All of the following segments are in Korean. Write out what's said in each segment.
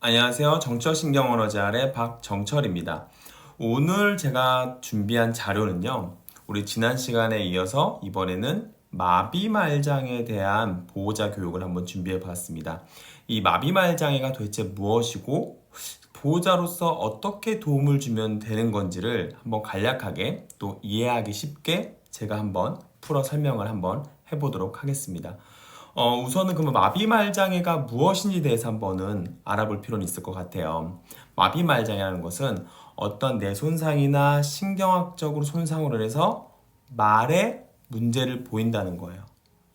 안녕하세요. 정철신경언어재활의 박정철입니다. 오늘 제가 준비한 자료는요. 우리 지난 시간에 이어서 이번에는 마비말장애에 대한 보호자 교육을 한번 준비해 봤습니다. 이 마비말장애가 도대체 무엇이고 보호자로서 어떻게 도움을 주면 되는 건지를 한번 간략하게 또 이해하기 쉽게 제가 한번 풀어 설명을 한번 해보도록 하겠습니다. 우선은 그러면 마비말장애가 무엇인지 대해서 한번은 알아볼 필요는 있을 것 같아요. 마비말장애라는 것은 어떤 뇌 손상이나 신경학적으로 손상으로 인해서 말에 문제를 보인다는 거예요.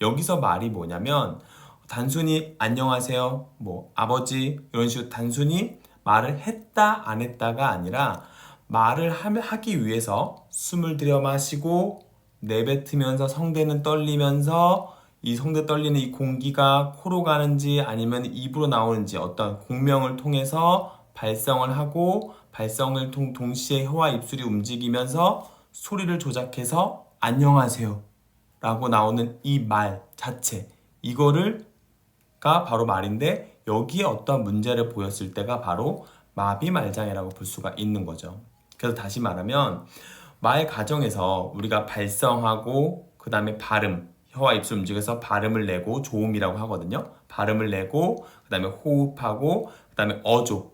여기서 말이 뭐냐면 단순히 안녕하세요, 뭐 아버지 이런 식으로 단순히 말을 했다 안 했다가 아니라 말을 하기 위해서 숨을 들여 마시고 내뱉으면서 성대는 떨리면서 이 성대 떨리는 이 공기가 코로 가는지 아니면 입으로 나오는지 어떤 공명을 통해서 발성을 하고 발성을 동시에 혀와 입술이 움직이면서 소리를 조작해서 안녕하세요 라고 나오는 이 말 자체 이거를가 바로 말인데 여기에 어떠한 문제를 보였을 때가 바로 마비말장애라고 볼 수가 있는 거죠. 그래서 다시 말하면 말 과정에서 우리가 발성하고 그 다음에 발음 혀와 입술 움직여서 발음을 내고 조음이라고 하거든요. 발음을 내고 그 다음에 호흡하고 그 다음에 어조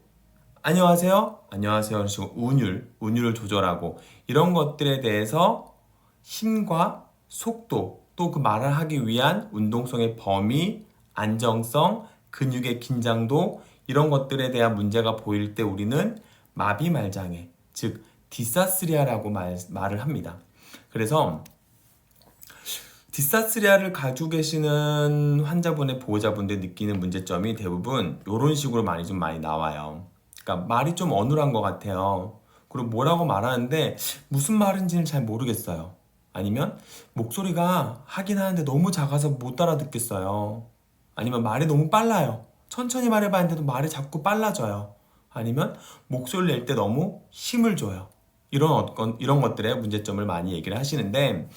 안녕하세요 안녕하세요 이런 식으로 운율을 조절하고 이런 것들에 대해서 힘과 속도 또 그 말을 하기 위한 운동성의 범위 안정성 근육의 긴장도 이런 것들에 대한 문제가 보일 때 우리는 마비말장애 즉 디사스리아라고 말을 합니다. 그래서 디사스리아를 가지고 계시는 환자분의 보호자분들 느끼는 문제점이 대부분 이런 식으로 많이 나와요. 그러니까 말이 좀 어눌한 것 같아요. 그리고 뭐라고 말하는데 무슨 말인지는 잘 모르겠어요. 아니면 목소리가 하긴 하는데 너무 작아서 못 알아듣겠어요. 아니면 말이 너무 빨라요. 천천히 말해봤는데도 말이 자꾸 빨라져요. 아니면 목소리를 낼 때 너무 힘을 줘요. 이런 것들의 문제점을 많이 얘기를 하시는데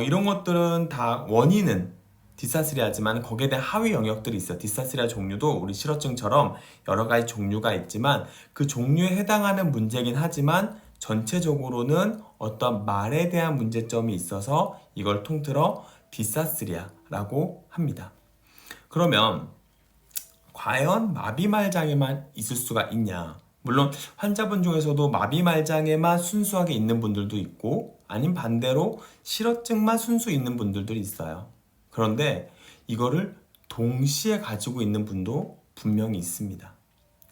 이런 것들은 다 원인은 디사스리아지만 거기에 대한 하위 영역들이 있어요. 디사스리아 종류도 우리 실어증처럼 여러 가지 종류가 있지만 그 종류에 해당하는 문제긴 하지만 전체적으로는 어떤 말에 대한 문제점이 있어서 이걸 통틀어 디사스리아라고 합니다. 그러면 과연 마비말장애만 있을 수가 있냐? 물론 환자분 중에서도 마비말장애만 순수하게 있는 분들도 있고 아님 반대로 실어증만 순수 있는 분들도 있어요. 그런데 이거를 동시에 가지고 있는 분도 분명히 있습니다.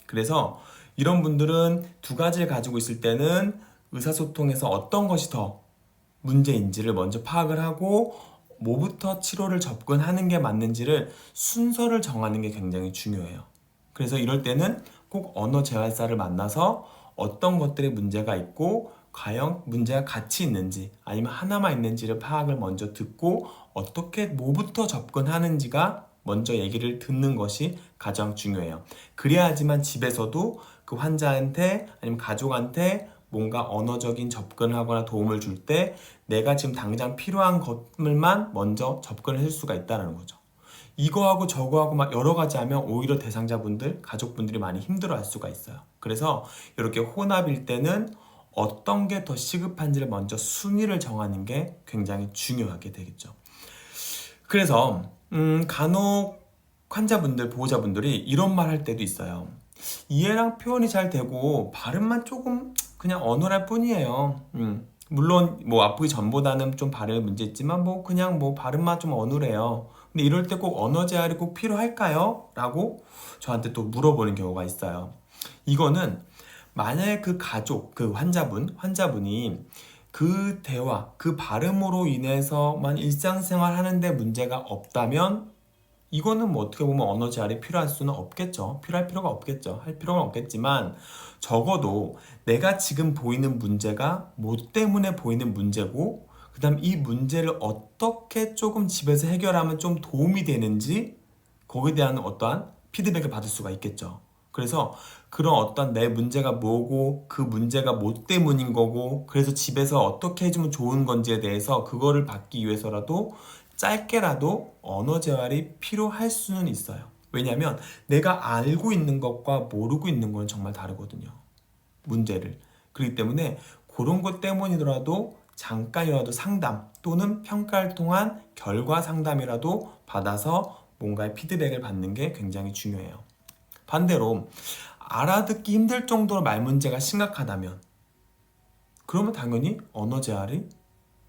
그래서 이런 분들은 두 가지를 가지고 있을 때는 의사소통에서 어떤 것이 더 문제인지를 먼저 파악을 하고 뭐부터 치료를 접근하는 게 맞는지를 순서를 정하는 게 굉장히 중요해요. 그래서 이럴 때는 꼭 언어재활사를 만나서 어떤 것들의 문제가 있고 과연 문제가 같이 있는지 아니면 하나만 있는지를 파악을 먼저 듣고 어떻게 뭐부터 접근하는지가 먼저 얘기를 듣는 것이 가장 중요해요. 그래야지만 집에서도 그 환자한테 아니면 가족한테 뭔가 언어적인 접근을 하거나 도움을 줄 때 내가 지금 당장 필요한 것들만 먼저 접근을 할 수가 있다는 거죠. 이거하고 저거하고 막 여러 가지 하면 오히려 대상자분들, 가족분들이 많이 힘들어할 수가 있어요. 그래서 이렇게 혼합일 때는 어떤 게 더 시급한지를 먼저 순위를 정하는 게 굉장히 중요하게 되겠죠. 그래서 간혹 환자분들, 보호자분들이 이런 말 할 때도 있어요. 이해랑 표현이 잘 되고 발음만 조금 그냥 어눌할 뿐이에요. 물론 뭐 아프기 전보다는 좀 발음에 문제 있지만 뭐 그냥 뭐 발음만 좀 어눌해요. 근데 이럴 때 꼭 언어 재활이 꼭 필요할까요? 라고 저한테 또 물어보는 경우가 있어요. 이거는 만약에 그 가족, 그 환자분이 그 대화, 그 발음으로 인해서만 일상생활 하는데 문제가 없다면 이거는 뭐 어떻게 보면 언어 재활이 필요할 수는 없겠죠. 필요할 필요가 없겠죠. 할 필요는 없겠지만 적어도 내가 지금 보이는 문제가 뭐 때문에 보이는 문제고 그 다음 이 문제를 어떻게 조금 집에서 해결하면 좀 도움이 되는지 거기에 대한 어떠한 피드백을 받을 수가 있겠죠. 그래서 그런 어떤 내 문제가 뭐고 그 문제가 뭐 때문인 거고 그래서 집에서 어떻게 해주면 좋은 건지에 대해서 그거를 받기 위해서라도 짧게라도 언어 재활이 필요할 수는 있어요. 왜냐하면 내가 알고 있는 것과 모르고 있는 건 정말 다르거든요. 문제를. 그렇기 때문에 그런 것 때문이더라도 잠깐이라도 상담 또는 평가를 통한 결과 상담이라도 받아서 뭔가의 피드백을 받는 게 굉장히 중요해요. 반대로 알아듣기 힘들 정도로 말 문제가 심각하다면 그러면 당연히 언어 재활이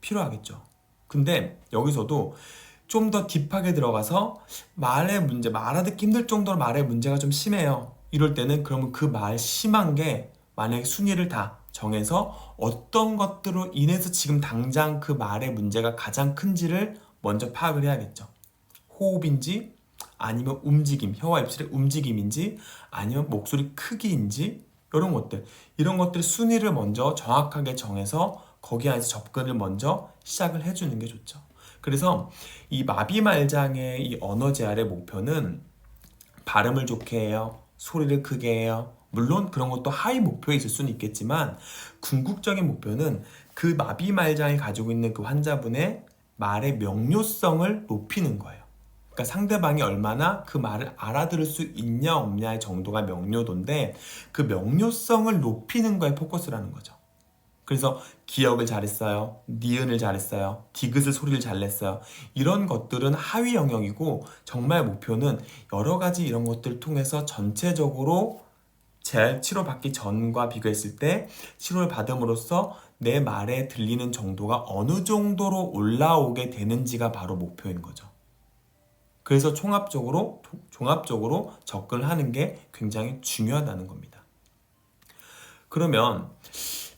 필요하겠죠. 근데 여기서도 좀 더 딥하게 들어가서 말의 문제, 알아듣기 힘들 정도로 말의 문제가 좀 심해요. 이럴 때는 그러면 그 말 심한 게 만약에 순위를 다 정해서 어떤 것들로 인해서 지금 당장 그 말의 문제가 가장 큰지를 먼저 파악을 해야겠죠. 호흡인지 아니면 움직임, 혀와 입술의 움직임인지 아니면 목소리 크기인지 이런 것들 순위를 먼저 정확하게 정해서 거기 안에서 접근을 먼저 시작을 해주는 게 좋죠. 그래서 이 마비말장의 이 언어 재활의 목표는 발음을 좋게 해요. 소리를 크게 해요. 물론 그런 것도 하위 목표에 있을 수는 있겠지만 궁극적인 목표는 그 마비말장이 가지고 있는 그 환자분의 말의 명료성을 높이는 거예요. 그러니까 상대방이 얼마나 그 말을 알아들을 수 있냐 없냐의 정도가 명료도인데 그 명료성을 높이는 거에 포커스라는 거죠. 그래서 기억을 잘했어요. 니은을 잘했어요. 디귿을 소리를 잘 냈어요. 이런 것들은 하위 영역이고 정말 목표는 여러 가지 이런 것들을 통해서 전체적으로 재활 치료받기 전과 비교했을 때 치료를 받음으로써 내 말에 들리는 정도가 어느 정도로 올라오게 되는지가 바로 목표인 거죠. 그래서 종합적으로 접근을 하는 게 굉장히 중요하다는 겁니다. 그러면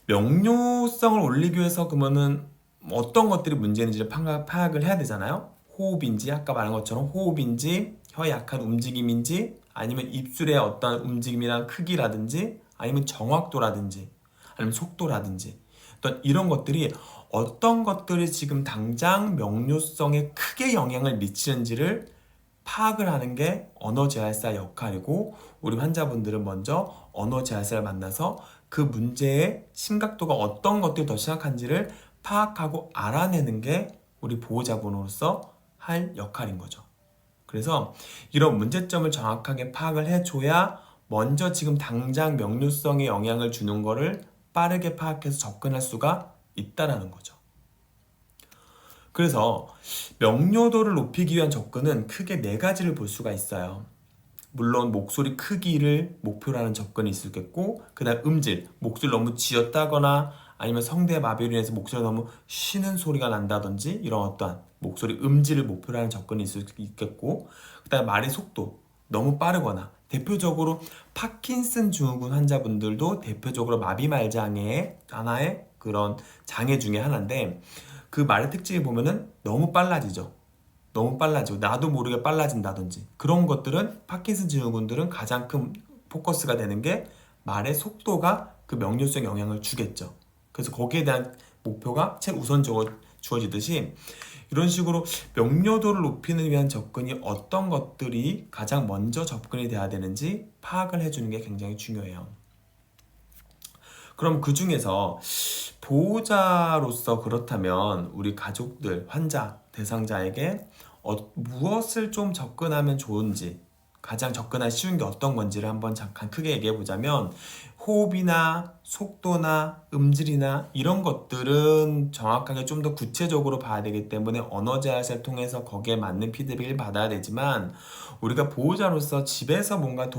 명료성을 올리기 위해서 그러면은 어떤 것들이 문제인지를 파악을 해야 되잖아요. 호흡인지 아까 말한 것처럼 호흡인지 혀의 약한 움직임인지 아니면 입술의 어떤 움직임이나 크기라든지 아니면 정확도라든지 아니면 속도라든지 어떤 이런 것들이 어떤 것들이 지금 당장 명료성에 크게 영향을 미치는지를 파악을 하는 게 언어재활사 역할이고 우리 환자분들은 먼저 언어재활사를 만나서 그 문제의 심각도가 어떤 것들이 더 심각한지를 파악하고 알아내는 게 우리 보호자분으로서 할 역할인 거죠. 그래서 이런 문제점을 정확하게 파악을 해줘야 먼저 지금 당장 명료성에 영향을 주는 거를 빠르게 파악해서 접근할 수가 있다는 거죠. 그래서 명료도를 높이기 위한 접근은 크게 4가지를 볼 수가 있어요. 물론 목소리 크기를 목표로 하는 접근이 있겠고 그 다음 음질, 목소리 너무 쥐었다거나 아니면 성대 마비로 인해서 목소리가 너무 쉬는 소리가 난다든지 이런 어떠한 목소리 음질을 목표로 하는 접근이 있을 수 있겠고 그 다음 말의 속도, 너무 빠르거나 대표적으로 파킨슨 증후군 환자분들도 대표적으로 마비말장애의 하나의 그런 장애 중에 하나인데 그 말의 특징을 보면은 너무 빨라지죠. 너무 빨라지고 나도 모르게 빨라진다든지 그런 것들은 파킨슨 증후군들은 가장 큰 포커스가 되는 게 말의 속도가 그 명료성에 영향을 주겠죠. 그래서 거기에 대한 목표가 최우선적으로 주어지듯이 이런 식으로 명료도를 높이는 위한 접근이 어떤 것들이 가장 먼저 접근이 돼야 되는지 파악을 해주는 게 굉장히 중요해요. 그럼 그 중에서 보호자로서 그렇다면 우리 가족들, 환자, 대상자에게 무엇을 좀 접근하면 좋은지 가장 접근하기 쉬운 게 어떤 건지를 한번 잠깐 크게 얘기해 보자면 호흡이나 속도나 음질이나 이런 것들은 정확하게 좀 더 구체적으로 봐야 되기 때문에 언어 재활을 통해서 거기에 맞는 피드백을 받아야 되지만 우리가 보호자로서 집에서 뭔가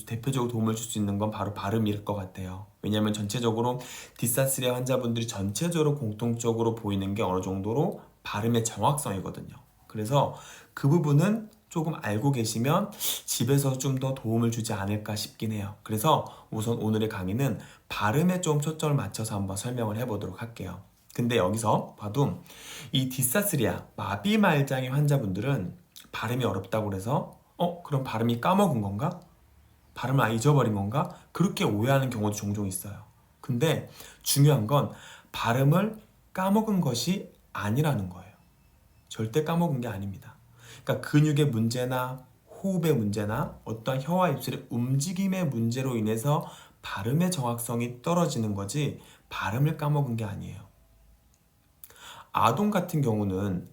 대표적으로 도움을 줄 수 있는 건 바로 발음일 것 같아요. 왜냐하면 전체적으로 디스레시아 환자분들이 전체적으로 공통적으로 보이는 게 어느 정도로 발음의 정확성이거든요. 그래서 그 부분은 조금 알고 계시면 집에서 좀 더 도움을 주지 않을까 싶긴 해요. 그래서 우선 오늘의 강의는 발음에 좀 초점을 맞춰서 한번 설명을 해보도록 할게요. 근데 여기서 봐도 이 디스레시아 마비말장애 환자분들은 발음이 어렵다고 해서 그럼 발음이 까먹은 건가? 발음을 잊어버린 건가? 그렇게 오해하는 경우도 종종 있어요. 근데 중요한 건 발음을 까먹은 것이 아니라는 거예요. 절대 까먹은 게 아닙니다. 그러니까 근육의 문제나 호흡의 문제나 어떤 혀와 입술의 움직임의 문제로 인해서 발음의 정확성이 떨어지는 거지 발음을 까먹은 게 아니에요. 아동 같은 경우는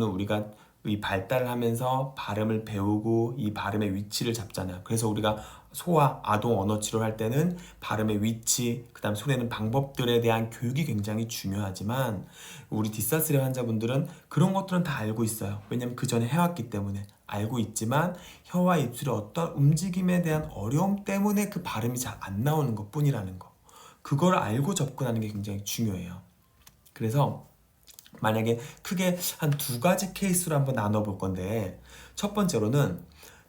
우리가 이 발달을 하면서 발음을 배우고 이 발음의 위치를 잡잖아요. 그래서 우리가 소아, 아동 언어 치료할 때는 발음의 위치, 그 다음 소리내는 방법들에 대한 교육이 굉장히 중요하지만 우리 디스레스 환자분들은 그런 것들은 다 알고 있어요. 왜냐면 그 전에 해왔기 때문에 알고 있지만 혀와 입술의 어떤 움직임에 대한 어려움 때문에 그 발음이 잘 안 나오는 것 뿐이라는 거. 그걸 알고 접근하는 게 굉장히 중요해요. 그래서 만약에 크게 한 두 가지 케이스로 한번 나눠볼 건데 첫 번째로는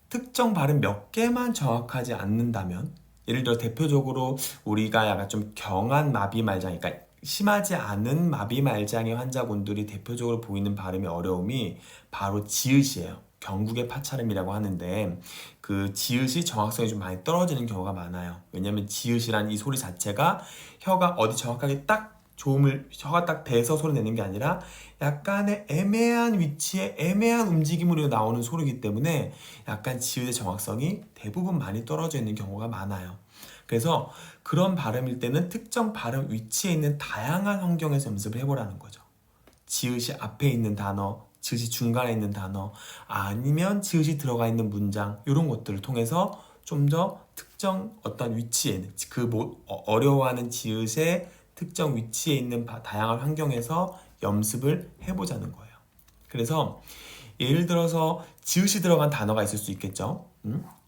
특정 발음 몇 개만 정확하지 않는다면 예를 들어 대표적으로 우리가 약간 좀 경한 마비 말장, 그러니까 심하지 않은 마비 말장의 환자분들이 대표적으로 보이는 발음의 어려움이 바로 지읒이에요. 경국의 파차름이라고 하는데 그 지읒이 정확성이 좀 많이 떨어지는 경우가 많아요. 왜냐하면 지읒이란 이 소리 자체가 혀가 어디 정확하게 딱 혀가 딱 대서 소리 내는 게 아니라 약간의 애매한 위치에 애매한 움직임으로 나오는 소리이기 때문에 약간 지읒의 정확성이 대부분 많이 떨어져 있는 경우가 많아요. 그래서 그런 발음일 때는 특정 발음 위치에 있는 다양한 환경에서 연습을 해보라는 거죠. 지읒이 앞에 있는 단어, 지읒이 중간에 있는 단어, 아니면 지읒이 들어가 있는 문장 이런 것들을 통해서 좀 더 특정 어떤 위치에 있는 어려워하는 지읒의 특정 위치에 있는 다양한 환경에서 연습을 해보자는 거예요. 그래서 예를 들어서 지읒이 들어간 단어가 있을 수 있겠죠.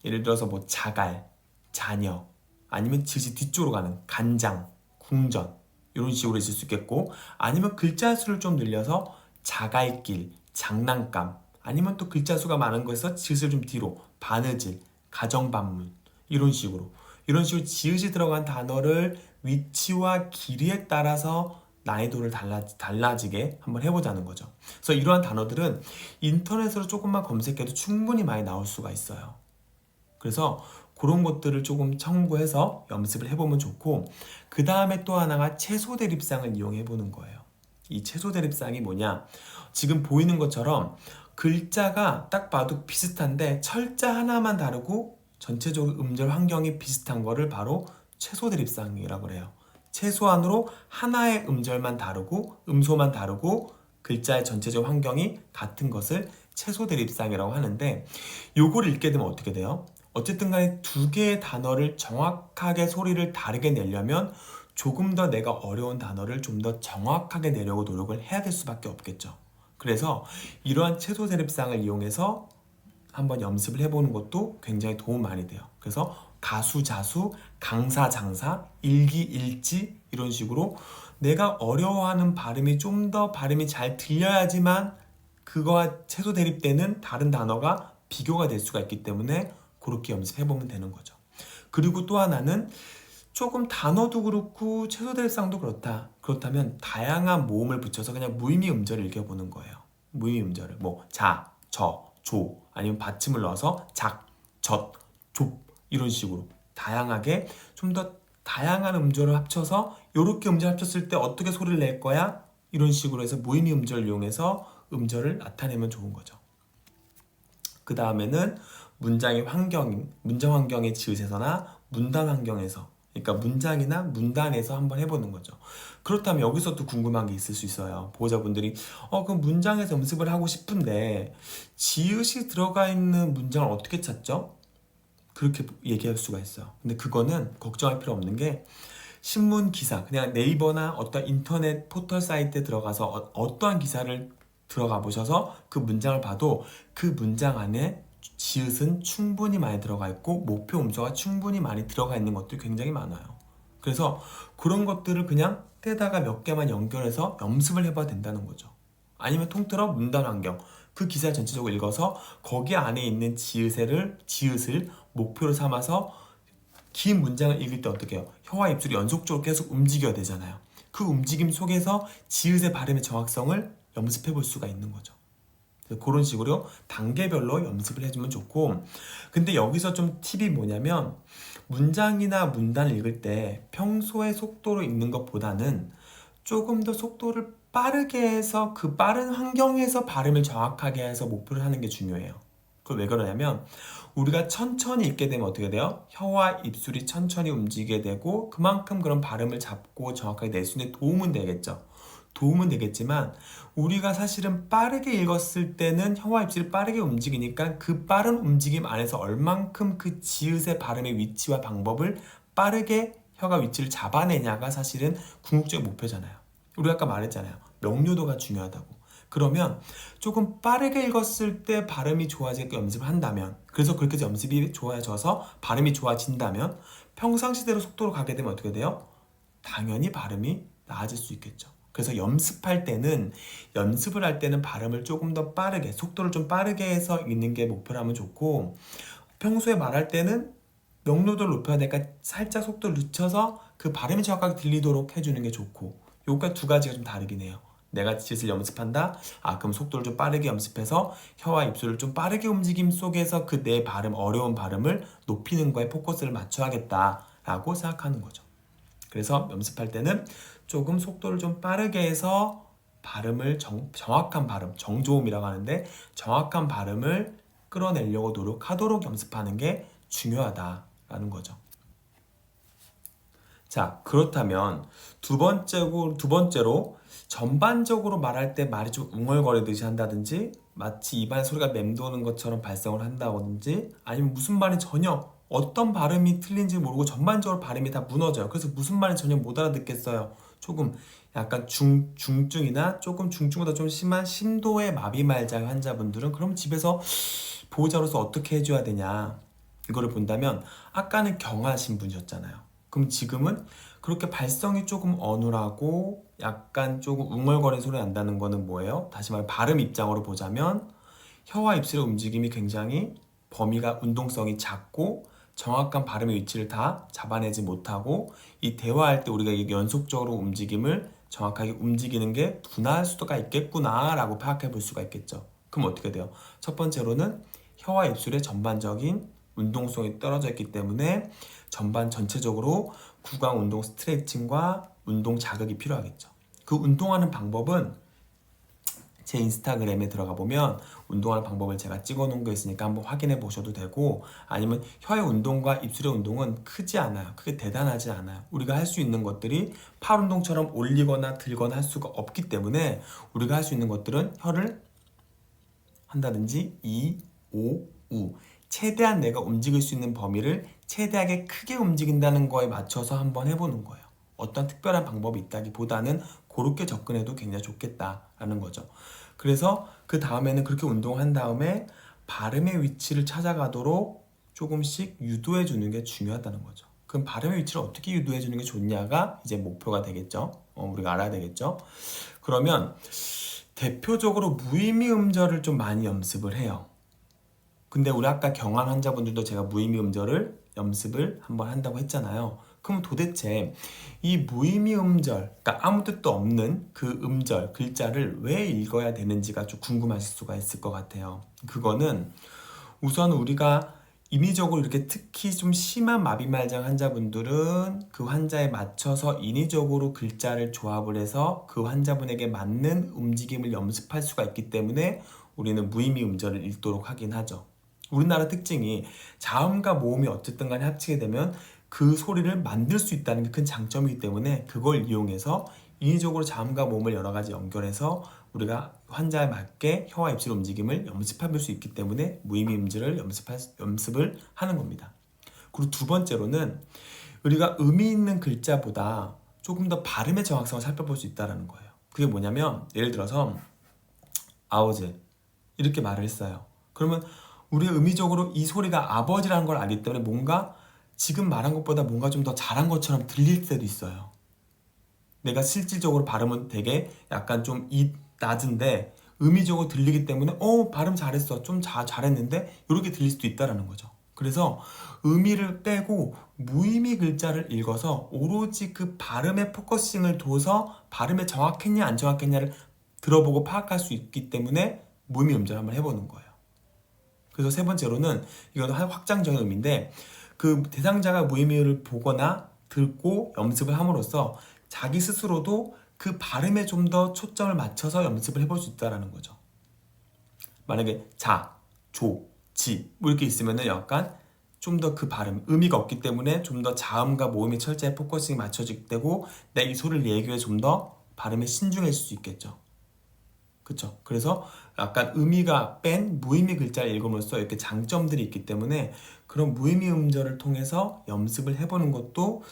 예를 들어서 뭐 자갈, 자녀, 아니면 지읒이 뒤쪽으로 가는 간장, 궁전 이런 식으로 있을 수 있겠고, 아니면 글자 수를 좀 늘려서 자갈길, 장난감, 아니면 또 글자 수가 많은 거에서 지읒을 좀 뒤로 바느질, 가정반문 이런 식으로 지읒이 들어간 단어를 위치와 길이에 따라서 난이도를 달라지게 한번 해보자는 거죠. 그래서 이러한 단어들은 인터넷으로 조금만 검색해도 충분히 많이 나올 수가 있어요. 그래서 그런 것들을 조금 참고해서 연습을 해보면 좋고, 그 다음에 또 하나가 채소 대립상을 이용해보는 거예요. 이 채소 대립상이 뭐냐? 지금 보이는 것처럼 글자가 딱 봐도 비슷한데 철자 하나만 다르고 전체적으로 음절 환경이 비슷한 거를 바로 채소 대립상이라고 해요. 최소한으로 하나의 음절만 다르고 음소만 다르고 글자의 전체적 환경이 같은 것을 채소 대립상이라고 하는데, 요거를 읽게 되면 어떻게 돼요? 어쨌든 간에 두 개의 단어를 정확하게 소리를 다르게 내려면 조금 더 내가 어려운 단어를 좀 더 정확하게 내려고 노력을 해야 될 수밖에 없겠죠. 그래서 이러한 채소 대립상을 이용해서 한번 연습을 해보는 것도 굉장히 도움 많이 돼요. 그래서 가수, 자수, 강사, 장사, 일기, 일지 이런 식으로 내가 어려워하는 발음이 좀 더 발음이 잘 들려야지만 그거와 채소 대립되는 다른 단어가 비교가 될 수가 있기 때문에 그렇게 연습해보면 되는 거죠. 그리고 또 하나는 조금 단어도 그렇고 채소 대립상도 그렇다면 다양한 모음을 붙여서 그냥 무의미 음절을 읽어보는 거예요. 무의미 음절을 뭐 자, 저, 조 아니면 받침을 넣어서 작, 젖, 좁 이런 식으로 다양하게 좀 더 다양한 음절을 합쳐서 이렇게 음절 합쳤을 때 어떻게 소리를 낼 거야? 이런 식으로 해서 무의미 음절을 이용해서 음절을 나타내면 좋은 거죠. 그 다음에는 문장 환경의 지읒에서나 문단 환경에서, 그러니까 문장이나 문단에서 한번 해보는 거죠. 그렇다면 여기서 또 궁금한 게 있을 수 있어요. 보호자분들이 그럼 문장에서 연습을 하고 싶은데 지읒이 들어가 있는 문장을 어떻게 찾죠? 그렇게 얘기할 수가 있어요. 근데 그거는 걱정할 필요 없는 게 신문 기사, 그냥 네이버나 어떤 인터넷 포털 사이트에 들어가서 어떠한 기사를 들어가 보셔서 그 문장을 봐도 그 문장 안에 지읒은 충분히 많이 들어가 있고 목표 음소가 충분히 많이 들어가 있는 것들이 굉장히 많아요. 그래서 그런 것들을 그냥 떼다가 몇 개만 연결해서 연습을 해봐야 된다는 거죠. 아니면 통틀어 문단 환경, 그 기사 전체적으로 읽어서 거기 안에 있는 지읒을 목표로 삼아서 긴 문장을 읽을 때 어떻게 해요? 혀와 입술이 연속적으로 계속 움직여야 되잖아요. 그 움직임 속에서 지읒의 발음의 정확성을 연습해 볼 수가 있는 거죠. 그런 식으로 단계별로 연습을 해주면 좋고, 근데 여기서 좀 팁이 뭐냐면 문장이나 문단을 읽을 때 평소의 속도로 읽는 것보다는 조금 더 속도를 빠르게 해서 그 빠른 환경에서 발음을 정확하게 해서 목표를 하는 게 중요해요. 그걸 왜 그러냐면 우리가 천천히 읽게 되면 어떻게 돼요? 혀와 입술이 천천히 움직이게 되고 그만큼 그런 발음을 잡고 정확하게 낼 수 있는 도움은 되겠죠. 도움은 되겠지만 우리가 사실은 빠르게 읽었을 때는 혀와 입술이 빠르게 움직이니까 그 빠른 움직임 안에서 얼만큼 그 지읒의 발음의 위치와 방법을 빠르게 혀가 위치를 잡아내냐가 사실은 궁극적인 목표잖아요. 우리가 아까 말했잖아요. 명료도가 중요하다고. 그러면 조금 빠르게 읽었을 때 발음이 좋아지게 연습을 한다면, 그래서 그렇게 해서 연습이 좋아져서 발음이 좋아진다면 평상시대로 속도로 가게 되면 어떻게 돼요? 당연히 발음이 나아질 수 있겠죠. 그래서 연습을 할 때는 발음을 조금 더 빠르게, 속도를 좀 빠르게 해서 읽는 게 목표라면 좋고, 평소에 말할 때는 명료도를 높여야 되니까 살짝 속도를 늦춰서 그 발음이 정확하게 들리도록 해주는 게 좋고, 요가 두 가지가 좀 다르긴 해요. 내가 짓을 연습한다? 그럼 속도를 좀 빠르게 연습해서 혀와 입술을 좀 빠르게 움직임 속에서 그 내 발음, 어려운 발음을 높이는 거에 포커스를 맞춰야겠다라고 생각하는 거죠. 그래서 연습할 때는 조금 속도를 좀 빠르게 해서 발음을 정확한 발음, 정조음이라고 하는데 정확한 발음을 끌어내려고 노력하도록 연습하는 게 중요하다라는 거죠. 자, 그렇다면 두 번째로 전반적으로 말할 때 말이 좀 웅얼거리듯이 한다든지 마치 입안 소리가 맴도는 것처럼 발성을 한다든지 아니면 무슨 말이 전혀 어떤 발음이 틀린지 모르고 전반적으로 발음이 다 무너져요. 그래서 무슨 말인지 전혀 못 알아듣겠어요. 조금 약간 중증이나 조금 중증보다 좀 심한 심도의 마비말장 환자분들은 그럼 집에서 보호자로서 어떻게 해줘야 되냐 이거를 본다면 아까는 경하신 분이셨잖아요. 그럼 지금은 그렇게 발성이 조금 어눌하고 약간 조금 웅얼거리는 소리 난다는 거는 뭐예요? 다시 말해 발음 입장으로 보자면 혀와 입술의 움직임이 굉장히 범위가 운동성이 작고 정확한 발음의 위치를 다 잡아내지 못하고 이 대화할 때 우리가 이게 연속적으로 움직임을 정확하게 움직이는 게 둔할 수가 있겠구나 라고 파악해 볼 수가 있겠죠. 그럼 어떻게 돼요? 첫 번째로는 혀와 입술의 전반적인 운동성이 떨어져 있기 때문에 전체적으로 구강 운동 스트레칭과 운동 자극이 필요하겠죠. 그 운동하는 방법은 제 인스타그램에 들어가 보면 운동하는 방법을 제가 찍어 놓은 거 있으니까 한번 확인해 보셔도 되고 아니면 혀의 운동과 입술의 운동은 크지 않아요. 크게 대단하지 않아요. 우리가 할 수 있는 것들이 팔 운동처럼 올리거나 들거나 할 수가 없기 때문에 우리가 할 수 있는 것들은 혀를 한다든지 이, 오, 우 최대한 내가 움직일 수 있는 범위를 최대하게 크게 움직인다는 거에 맞춰서 한번 해보는 거예요. 어떤 특별한 방법이 있다기보다는 그렇게 접근해도 굉장히 좋겠다라는 거죠. 그래서 그 다음에는 그렇게 운동한 다음에 발음의 위치를 찾아가도록 조금씩 유도해 주는 게 중요하다는 거죠. 그럼 발음의 위치를 어떻게 유도해 주는 게 좋냐가 이제 목표가 되겠죠. 우리가 알아야 되겠죠. 그러면 대표적으로 무의미 음절을 좀 많이 연습을 해요. 근데 우리 아까 경한 환자분들도 제가 무의미 음절을 연습을 한번 한다고 했잖아요. 그럼 도대체 이 무의미 음절, 그러니까 아무 뜻도 없는 그 음절, 글자를 왜 읽어야 되는지가 좀 궁금하실 수가 있을 것 같아요. 그거는 우선 우리가 인위적으로 이렇게 특히 좀 심한 마비말장 환자분들은 그 환자에 맞춰서 인위적으로 글자를 조합을 해서 그 환자분에게 맞는 움직임을 연습할 수가 있기 때문에 우리는 무의미 음절을 읽도록 하긴 하죠. 우리나라 특징이 자음과 모음이 어쨌든 간에 합치게 되면 그 소리를 만들 수 있다는 게 큰 장점이기 때문에 그걸 이용해서 인위적으로 자음과 모음을 여러 가지 연결해서 우리가 환자에 맞게 혀와 입술 움직임을 연습할 수 있기 때문에 무의미 음절을 연습을 하는 겁니다. 그리고 두 번째로는 우리가 의미 있는 글자보다 조금 더 발음의 정확성을 살펴볼 수 있다는 거예요. 그게 뭐냐면 예를 들어서 아우즈 이렇게 말을 했어요. 그러면 우리가 의미적으로 이 소리가 아버지라는 걸 알기 때문에 뭔가 지금 말한 것보다 뭔가 좀 더 잘한 것처럼 들릴 때도 있어요. 내가 실질적으로 발음은 되게 약간 좀 낮은데 의미적으로 들리기 때문에 발음 잘했어, 좀 잘했는데 이렇게 들릴 수도 있다는 거죠. 그래서 의미를 빼고 무의미 글자를 읽어서 오로지 그 발음에 포커싱을 둬서 발음에 정확했냐 안 정확했냐를 들어보고 파악할 수 있기 때문에 무의미 음절 한번 해보는 거예요. 그래서 세 번째로는 이건 확장적인 의미인데 그 대상자가 무의미를 보거나 듣고 연습을 함으로써 자기 스스로도 그 발음에 좀 더 초점을 맞춰서 연습을 해볼 수 있다는 거죠. 만약에 자, 조, 지 뭐 이렇게 있으면은 약간 좀 더 그 발음, 의미가 없기 때문에 좀 더 자음과 모음이 철저히 포커싱이 맞춰지게 되고 내 이 소리를 얘기해 좀 더 발음에 신중해질 수 있겠죠. 그쵸? 그래서 약간 의미가 뺀 무의미 글자를 읽음으로써 이렇게 장점들이 있기 때문에 그런 무의미 음절을 통해서 연습을 해보는 것도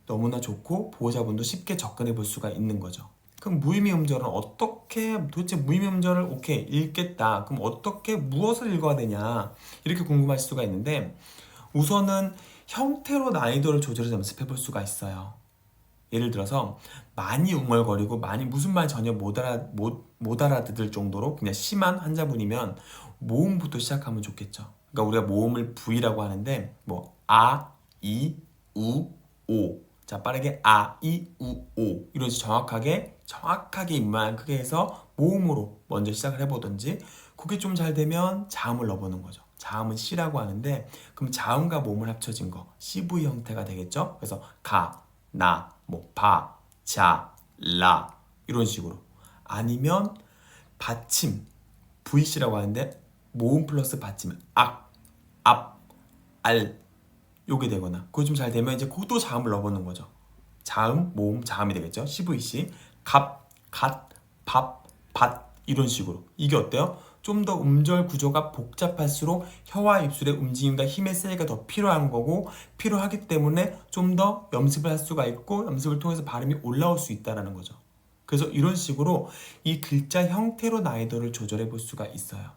너무나 좋고 보호자분도 쉽게 접근해 볼 수가 있는 거죠. 그럼 무의미 음절은 어떻게 도대체 무의미 음절을 오케이 읽겠다. 그럼 어떻게 무엇을 읽어야 되냐 이렇게 궁금하실 수가 있는데 우선은 형태로 난이도를 조절해서 연습해 볼 수가 있어요. 예를 들어서 많이 웅얼거리고 많이 무슨 말 전혀 못 알아듣을 정도로 그냥 심한 환자분이면 모음부터 시작하면 좋겠죠. 그러니까 우리가 모음을 V라고 하는데 뭐 아, 이, 우, 오. 자, 빠르게 아, 이, 우, 오. 이런 식으로 정확하게 입만 크게 해서 모음으로 먼저 시작을 해보든지 그게 좀 잘 되면 자음을 넣어보는 거죠. 자음은 C라고 하는데 그럼 자음과 모음을 합쳐진 거 CV 형태가 되겠죠. 그래서 가, 나, 뭐 바, 자, 라 이런 식으로 아니면 받침 VC라고 하는데 모음 플러스 받침 악, 앞, 알 요게 되거나 그거 좀 잘 되면 이제 그것도 자음을 넣어보는 거죠. 자음, 모음, 자음이 되겠죠. CVC 갑, 갓, 밥, 밭 이런 식으로 이게 어때요? 좀 더 음절 구조가 복잡할수록 혀와 입술의 움직임과 힘의 세기가 더 필요한 거고 필요하기 때문에 좀 더 연습을 할 수가 있고 연습을 통해서 발음이 올라올 수 있다는 거죠. 그래서 이런 식으로 이 글자 형태로 난이도를 조절해 볼 수가 있어요.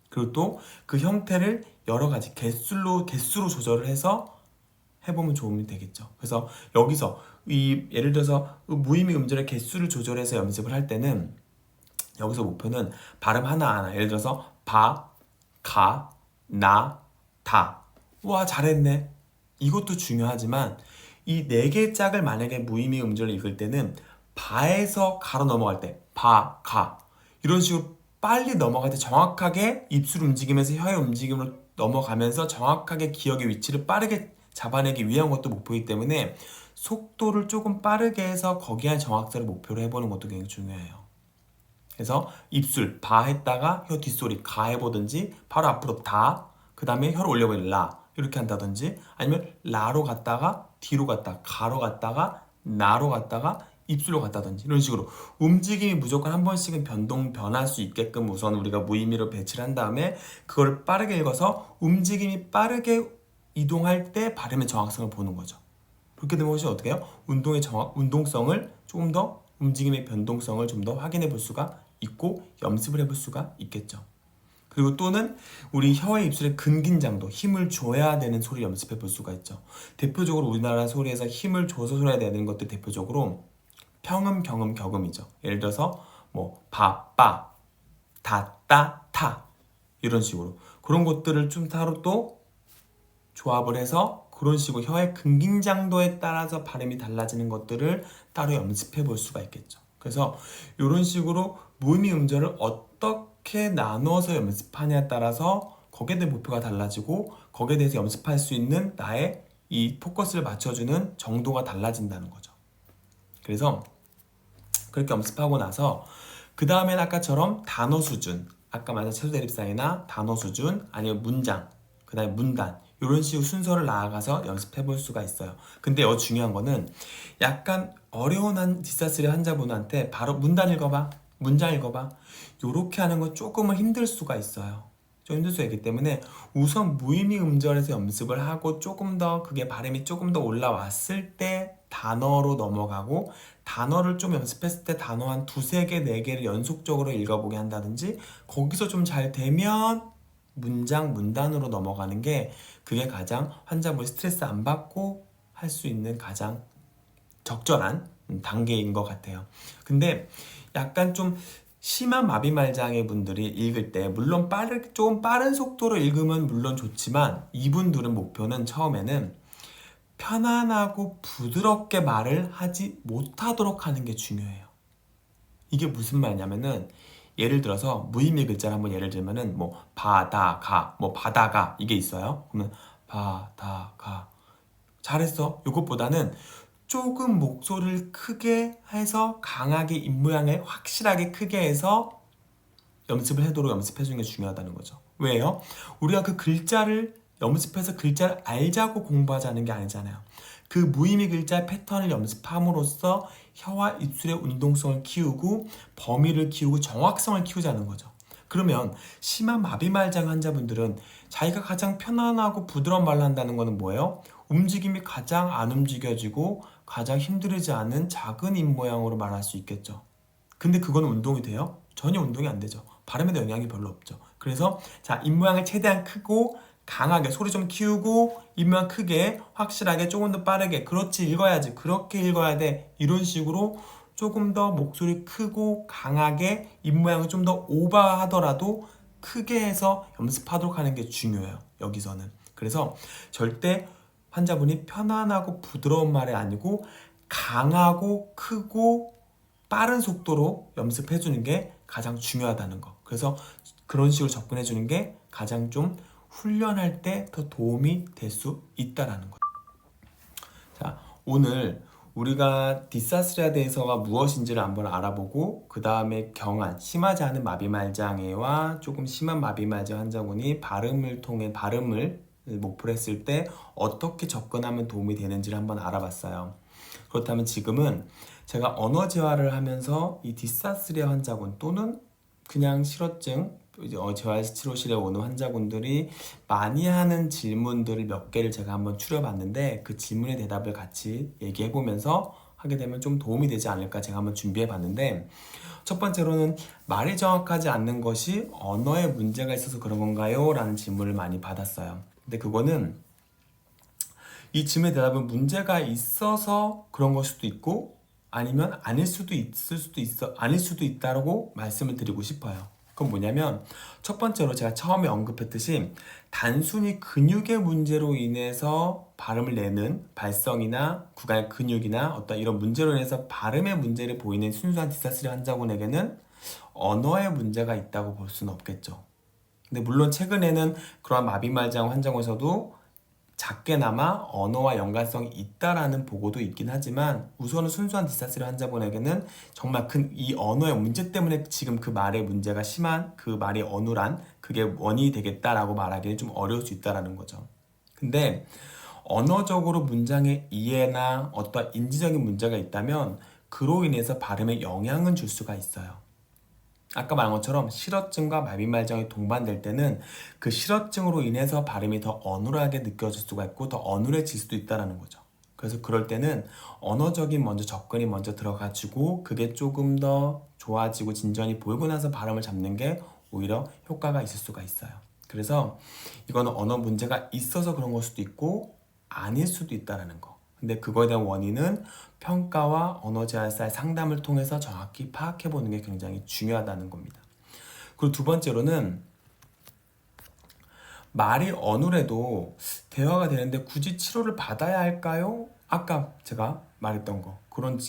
그리고 또 그 형태를 여러 가지 개수로 조절을 해서 해보면 도움이 되겠죠. 그래서 여기서 예를 들어서 무의미 음절의 개수를 조절해서 연습을 할 때는 여기서 목표는 발음 하나하나 예를 들어서 바, 가, 나, 다. 와 잘했네. 이것도 중요하지만 이 네 개의 짝을 만약에 무의미 음절을 읽을 때는 바에서 가로 넘어갈 때 바, 가 이런 식으로 빨리 넘어갈 때 정확하게 입술 움직이면서 혀의 움직임으로 넘어가면서 정확하게 기억의 위치를 빠르게 잡아내기 위한 것도 목표이기 때문에 속도를 조금 빠르게 해서 거기에 정확도를 목표로 해보는 것도 굉장히 중요해요. 그래서 입술 바 했다가 혀 뒷소리 가 해보든지 바로 앞으로 다 그 다음에 혀를 올려보는 라 이렇게 한다든지 아니면 라로 갔다가 뒤로 갔다가 가로 갔다가 나로 갔다가 입술로 갔다든지 이런 식으로 움직임이 무조건 한 번씩은 변할 수 있게끔 우선 우리가 무의미로 배치를 한 다음에 그걸 빠르게 읽어서 움직임이 빠르게 이동할 때 발음의 정확성을 보는 거죠. 그렇게 되면 혹시 어떻게 해요? 운동성을 조금 더 움직임의 변동성을 좀 더 확인해 볼 수가 있고 연습을 해볼 수가 있겠죠. 그리고 또는 우리 혀의 입술의 근긴장도 힘을 줘야 되는 소리 연습해 볼 수가 있죠. 대표적으로 우리나라 소리에서 힘을 줘서 소리가 되는 것들 대표적으로 평음, 경음, 격음이죠. 예를 들어서 뭐 바, 빠, 다, 따, 타 이런 식으로 그런 것들을 좀 따로 또 조합을 해서 그런 식으로 혀의 근긴장도에 따라서 발음이 달라지는 것들을 따로 연습해 볼 수가 있겠죠. 그래서 이런 식으로 무의미 음절을 어떻게 나눠서 연습하냐에 따라서 거기에 대한 목표가 달라지고 거기에 대해서 연습할 수 있는 나의 이 포커스를 맞춰주는 정도가 달라진다는 거죠. 그래서 그렇게 연습하고 나서 그 다음엔 아까처럼 단어 수준 아까 말한 최소대립상이나 단어 수준 아니면 문장 그 다음에 문단 이런 식으로 순서를 나아가서 연습해 볼 수가 있어요. 근데 중요한 거는 약간 어려운 디스레스 환자분한테 바로 문단 읽어봐 문장 읽어봐 이렇게 하는 건 조금은 힘들 수가 있어요. 좀 힘들 수가 있기 때문에 우선 무의미 음절에서 연습을 하고 조금 더 그게 발음이 조금 더 올라왔을 때 단어로 넘어가고 단어를 좀 연습했을 때 단어 한 두세 개, 네 개를 연속적으로 읽어보게 한다든지 거기서 좀 잘 되면 문장, 문단으로 넘어가는 게 그게 가장 환자분이 스트레스 안 받고 할 수 있는 가장 적절한 단계인 것 같아요. 근데 약간 좀 심한 마비말 장애 분들이 읽을 때 물론 좀 빠른 속도로 읽으면 물론 좋지만 이분들은 목표는 처음에는 편안하고 부드럽게 말을 하지 못하도록 하는 게 중요해요. 이게 무슨 말이냐면은 예를 들어서 무의미 글자를 한번 예를 들면은 뭐 바다가 뭐 바다가 이게 있어요. 그러면 바다가 잘했어. 이것보다는 조금 목소리를 크게 해서 강하게 입모양을 확실하게 크게 해서 연습을 하도록 연습해주는 게 중요하다는 거죠. 왜요? 우리가 그 글자를 연습해서 글자를 알자고 공부하자는 게 아니잖아요. 그 무의미 글자의 패턴을 연습함으로써 혀와 입술의 운동성을 키우고 범위를 키우고 정확성을 키우자는 거죠. 그러면 심한 마비말장 환자분들은 자기가 가장 편안하고 부드러운 말을 한다는 것은 뭐예요? 움직임이 가장 안 움직여지고 가장 힘들지 않은 작은 입 모양으로 말할 수 있겠죠. 근데 그건 운동이 돼요? 전혀 운동이 안 되죠. 발음에도 영향이 별로 없죠. 그래서 자, 입 모양을 최대한 크고 강하게 소리 좀 키우고 입 모양 크게 확실하게 조금 더 빠르게 그렇지 읽어야지 그렇게 읽어야 돼 이런 식으로 조금 더 목소리 크고 강하게 입 모양을 좀 더 오버하더라도 크게 해서 연습하도록 하는 게 중요해요. 여기서는. 그래서 절대 환자분이 편안하고 부드러운 말이 아니고 강하고 크고 빠른 속도로 연습해 주는 게 가장 중요하다는 거. 그래서 그런 식으로 접근해 주는 게 가장 좀 훈련할 때 더 도움이 될 수 있다라는 거죠. 자, 오늘 우리가 디스아스리아에 대해서가 무엇인지를 한번 알아보고 그 다음에 경한, 심하지 않은 마비말장애와 조금 심한 마비말장 환자분이 발음을 통해 발음을 목표로 했을 때 어떻게 접근하면 도움이 되는지를 한번 알아봤어요. 그렇다면 지금은 제가 언어 재활을 하면서 이 디스아스리아 환자분 또는 그냥 실어증 재활치료실에 오는 환자분들이 많이 하는 질문들을 몇 개를 제가 한번 추려봤는데 그 질문의 대답을 같이 얘기해보면서 하게 되면 좀 도움이 되지 않을까 제가 한번 준비해봤는데 첫 번째로는 말이 정확하지 않는 것이 언어에 문제가 있어서 그런 건가요? 라는 질문을 많이 받았어요. 근데 그거는 이 질문의 대답은 문제가 있어서 그런 걸 수도 있고 아니면 아닐 수도 아닐 수도 있다고 말씀을 드리고 싶어요. 그건 뭐냐면 첫 번째로 제가 처음에 언급했듯이 단순히 근육의 문제로 인해서 발음을 내는 발성이나 구갈 근육이나 어떤 이런 문제로 인해서 발음의 문제를 보이는 순수한 디스아스리아 환자분에게는 언어에 문제가 있다고 볼 수는 없겠죠. 근데 물론 최근에는 그러한 마비말장 환자분에서도 작게나마 언어와 연관성이 있다라는 보고도 있긴 하지만 우선은 순수한 디스아스리아 환자분에게는 정말 큰 이 언어의 문제 때문에 지금 그 말의 문제가 심한 그 말이 어눌한 그게 원인이 되겠다라고 말하기는 좀 어려울 수 있다라는 거죠. 근데 언어적으로 문장의 이해나 어떤 인지적인 문제가 있다면 그로 인해서 발음에 영향은 줄 수가 있어요. 아까 말한 것처럼 실어증과 마비말장이 동반될 때는 그 실어증으로 인해서 발음이 더 어눌하게 느껴질 수가 있고 더 어눌해질 수도 있다는 거죠. 그래서 그럴 때는 언어적인 먼저 접근이 먼저 들어가지고 그게 조금 더 좋아지고 진전이 보이고 나서 발음을 잡는 게 오히려 효과가 있을 수가 있어요. 그래서 이거는 언어 문제가 있어서 그런 걸 수도 있고 아닐 수도 있다는 거. 근데 그거에 대한 원인은 평가와 언어재활사의 상담을 통해서 정확히 파악해보는 게 굉장히 중요하다는 겁니다. 그리고 두 번째로는 말이 어눌해도 대화가 되는데 굳이 치료를 받아야 할까요? 아까 제가 말했던 거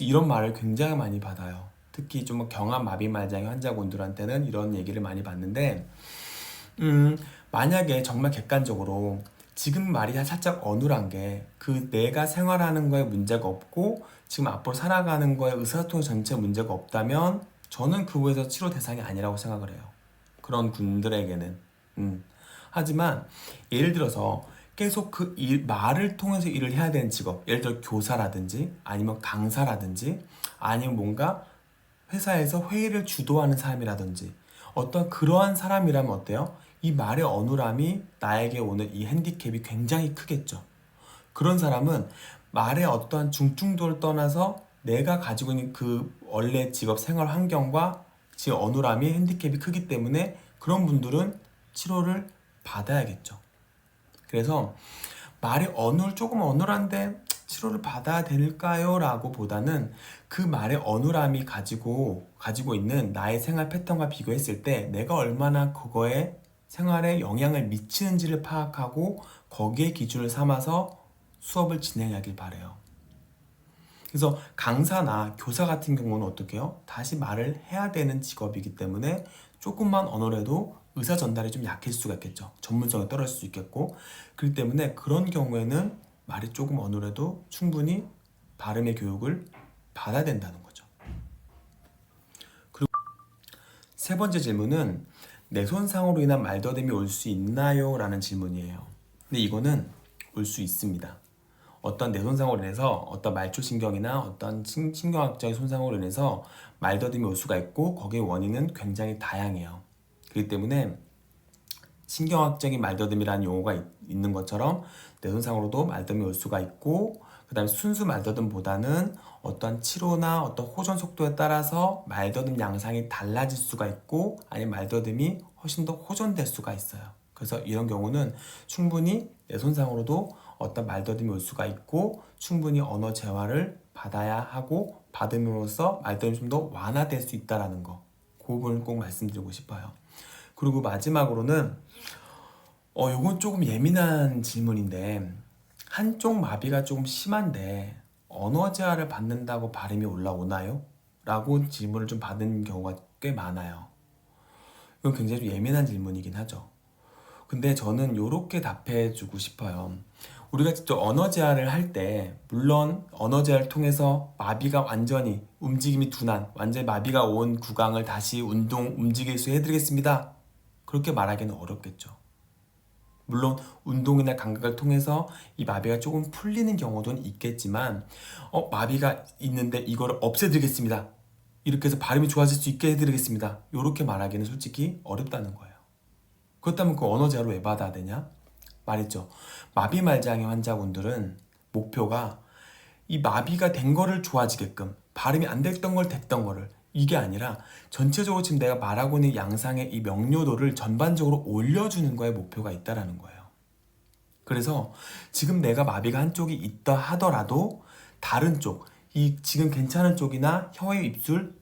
이런 말을 굉장히 많이 받아요. 특히 좀 경한 마비말장애 환자분들한테는 이런 얘기를 많이 받는데 만약에 정말 객관적으로 지금 말이 살짝 어눌한 게 그 내가 생활하는 거에 문제가 없고 지금 앞으로 살아가는 거에 의사소통 전체 문제가 없다면 저는 그거에서 치료 대상이 아니라고 생각을 해요. 그런 분들에게는. 하지만 예를 들어서 계속 말을 통해서 일을 해야 되는 직업, 예를 들어 교사라든지 아니면 강사라든지 아니면 뭔가 회사에서 회의를 주도하는 사람이라든지 어떤 그러한 사람이라면 어때요? 이 말의 어눌함이 나에게 오는 이 핸디캡이 굉장히 크겠죠. 그런 사람은 말의 어떠한 중증도를 떠나서 내가 가지고 있는 그 원래 직업 생활 환경과 지금 어눌함이 핸디캡이 크기 때문에 그런 분들은 치료를 받아야겠죠. 그래서 말이 조금 어눌한데 치료를 받아야 될까요? 라고 보다는 그 말의 어눌함이 가지고 있는 나의 생활 패턴과 비교했을 때 내가 얼마나 그거에 생활에 영향을 미치는지를 파악하고 거기에 기준을 삼아서 수업을 진행하길 바래요. 그래서 강사나 교사 같은 경우는 어떻게 해요? 다시 말을 해야 되는 직업이기 때문에 조금만 어눌해도 의사 전달이 좀 약해질 수가 있겠죠. 전문성이 떨어질 수 있겠고 그렇기 때문에 그런 경우에는 말이 조금 어눌해도 충분히 발음의 교육을 받아야 된다는 거죠. 그리고 세 번째 질문은 내 손상으로 인한 말더듬이 올 수 있나요? 라는 질문이에요. 근데 이거는 올 수 있습니다. 어떤 뇌손상으로 인해서 어떤 말초신경이나 어떤 신경학적인 손상으로 인해서 말더듬이 올 수가 있고 거기에 원인은 굉장히 다양해요. 그렇기 때문에 신경학적인 말더듬이라는 용어가 있는 것처럼 뇌손상으로도 말더듬이 올 수가 있고 그 다음에 순수 말더듬보다는 어떤 치료나 어떤 호전 속도에 따라서 말더듬 양상이 달라질 수가 있고 아니면 말더듬이 훨씬 더 호전될 수가 있어요. 그래서 이런 경우는 충분히 뇌손상으로도 어떤 말더듬이 올 수가 있고 충분히 언어 재활을 받아야 하고 받음으로써 말더듬이 좀 더 완화될 수 있다는 거, 그 부분을 꼭 말씀드리고 싶어요. 그리고 마지막으로는 요건 조금 예민한 질문인데 한쪽 마비가 조금 심한데 언어 재활을 받는다고 발음이 올라오나요? 라고 질문을 좀 받은 경우가 꽤 많아요. 이건 굉장히 좀 예민한 질문이긴 하죠. 근데 저는 이렇게 답해주고 싶어요. 우리가 직접 언어 재활을 할 때 물론 언어 재활을 통해서 마비가 완전히 움직임이 둔한 완전히 마비가 온 구강을 다시 움직일 수 해드리겠습니다. 그렇게 말하기는 어렵겠죠. 물론 운동이나 감각을 통해서 이 마비가 조금 풀리는 경우도 있겠지만 마비가 있는데 이거를 없애드리겠습니다. 이렇게 해서 발음이 좋아질 수 있게 해드리겠습니다. 이렇게 말하기는 솔직히 어렵다는 거예요. 그렇다면 그 언어 재활을 왜 받아야 되냐? 말했죠. 마비 말장애 환자분들은 목표가 이 마비가 된 거를 좋아지게끔 발음이 안 됐던 걸 됐던 거를 이게 아니라 전체적으로 지금 내가 말하고 있는 양상의 이 명료도를 전반적으로 올려주는 거에 목표가 있다라는 거예요. 그래서 지금 내가 마비가 한쪽이 있다 하더라도 다른 쪽, 이 지금 괜찮은 쪽이나 혀의 입술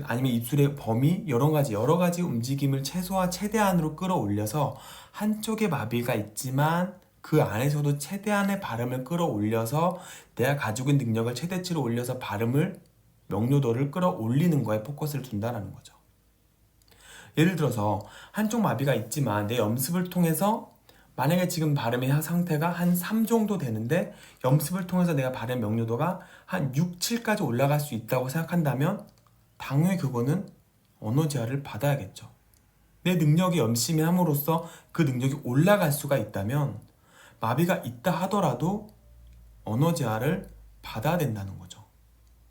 아니면 입술의 범위 여러 가지 움직임을 최대한으로 끌어올려서 한쪽에 마비가 있지만 그 안에서도 최대한의 발음을 끌어올려서 내가 가지고 있는 능력을 최대치로 올려서 발음을 명료도를 끌어올리는 거에 포커스를 둔다는 거죠. 예를 들어서 한쪽 마비가 있지만 내 연습을 통해서 만약에 지금 발음의 상태가 한 3 정도 되는데 연습을 통해서 내가 발음 명료도가 한 6, 7까지 올라갈 수 있다고 생각한다면 당연히 그거는 언어 재활을 받아야겠죠. 내 능력이 열심히 함으로써 그 능력이 올라갈 수가 있다면 마비가 있다 하더라도 언어 재활을 받아야 된다는 거죠.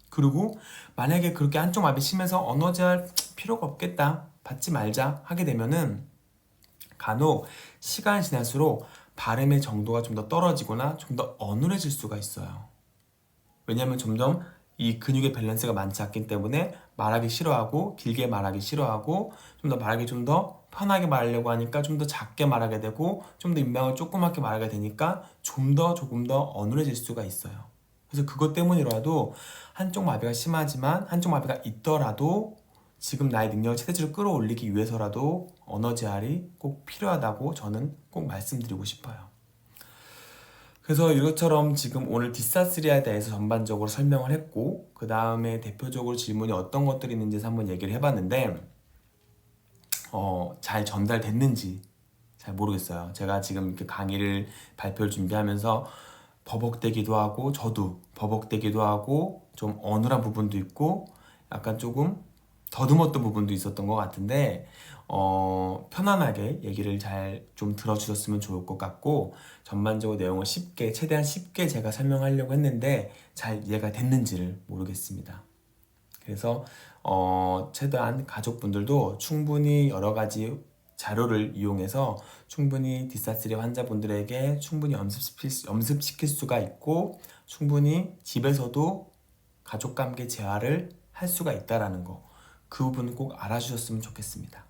그리고 만약에 그렇게 한쪽 마비 심해서 언어 재활 필요가 없겠다, 받지 말자 하게 되면은 간혹 시간이 지날수록 발음의 정도가 좀 더 떨어지거나 좀 더 어눌해질 수가 있어요. 왜냐하면 점점 이 근육의 밸런스가 많지 않기 때문에 말하기 싫어하고 길게 말하기 싫어하고 좀 더 말하기 좀 더 편하게 말하려고 하니까 좀 더 작게 말하게 되고 좀 더 인명을 조그맣게 말하게 되니까 조금 더 어눌해질 수가 있어요. 그래서 그것 때문이라도 한쪽 마비가 심하지만 한쪽 마비가 있더라도 지금 나의 능력을 최대치로 끌어올리기 위해서라도 언어 재활이 꼭 필요하다고 저는 꼭 말씀드리고 싶어요. 그래서 이것처럼 지금 오늘 디사스리아에 대해서 전반적으로 설명을 했고 그 다음에 대표적으로 질문이 어떤 것들이 있는지 한번 얘기를 해봤는데 잘 전달됐는지 잘 모르겠어요. 제가 지금 이렇게 강의를 발표를 준비하면서 버벅대기도 하고 저도 버벅대기도 하고 좀 어눌한 부분도 있고 약간 조금 더듬었던 부분도 있었던 것 같은데 편안하게 얘기를 잘 좀 들어주셨으면 좋을 것 같고 전반적으로 내용을 최대한 쉽게 제가 설명하려고 했는데 잘 이해가 됐는지를 모르겠습니다. 그래서 최대한 가족분들도 충분히 여러 가지 자료를 이용해서 충분히 디사스리아 환자분들에게 충분히 염습시킬 수가 있고 충분히 집에서도 가족과 함께 재활을 할 수가 있다는 거, 그 부분 꼭 알아주셨으면 좋겠습니다.